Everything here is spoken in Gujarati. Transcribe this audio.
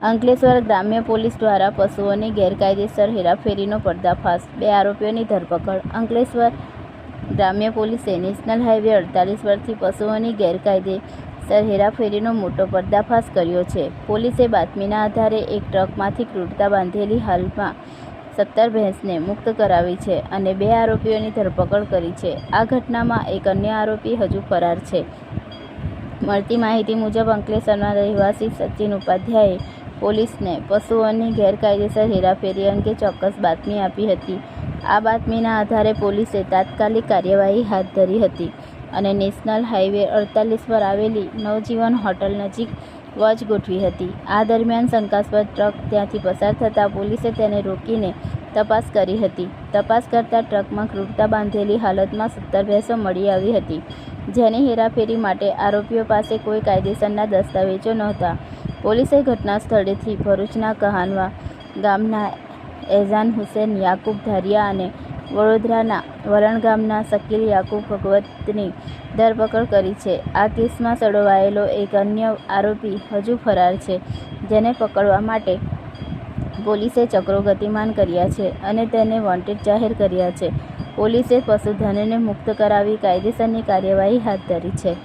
અંકલેશ્વર ગ્રામ્ય પોલીસ દ્વારા પશુઓની ગેરકાયદેસર હેરાફેરીનો પર્દાફાશ, 2 આરોપીઓની ધરપકડ. અંકલેશ્વર ગ્રામ્ય પોલીસે નેશનલ હાઈવે 48 પરથી પશુઓની ગેરકાયદેસર હેરાફેરીનો મોટો પર્દાફાશ કર્યો છે. પોલીસે બાતમીના આધારે એક ટ્રકમાંથી ક્રૂરતા બાંધેલી હાલમાં 17 ભેંસને મુક્ત કરાવી છે અને 2 આરોપીઓની ધરપકડ કરી છે. આ ઘટનામાં એક અન્ય આરોપી હજુ ફરાર છે. મળતી માહિતી મુજબ અંકલેશ્વરના રહેવાસી સચિન ઉપાધ્યાયે પોલીસને પશુઓની ગેરકાયદેસર હેરાફેરી અંગે ચોક્કસ બાતમી આપી હતી. આ બાતમીના આધારે પોલીસે તાત્કાલિક કાર્યવાહી હાથ ધરી હતી અને નેશનલ હાઈવે 48 પર આવેલી નવજીવન હોટલ નજીક વોચ ગોઠવી હતી. આ દરમિયાન શંકાસ્પદ ટ્રક ત્યાંથી પસાર થતાં પોલીસે તેને રોકીને તપાસ કરી હતી. તપાસ કરતાં ટ્રકમાં ક્રૂરતા બાંધેલી હાલતમાં 17 ભેંસો મળી આવી હતી, જેની હેરાફેરી માટે આરોપીઓ પાસે કોઈ કાયદેસરના દસ્તાવેજો નહોતા. પોલીસે ઘટના સ્થળેથી ભરૂચના કહાનવા ગામના એઝાન હુસેન યાકુબ ધારિયા અને વડોદરાના વલણ ગામના શકીલ યાકુબ ભગવતની ધરપકડ કરી છે. આ કેસમાં સંડોવાયેલો એક અન્ય આરોપી હજુ ફરાર છે, જેને પકડવા માટે પોલીસે ચક્રો ગતિમાન કર્યા છે અને તેને વોન્ટેડ જાહેર કર્યા છે. પોલીસે પશુધનને મુક્ત કરાવી કાયદેસરની કાર્યવાહી હાથ ધરી છે.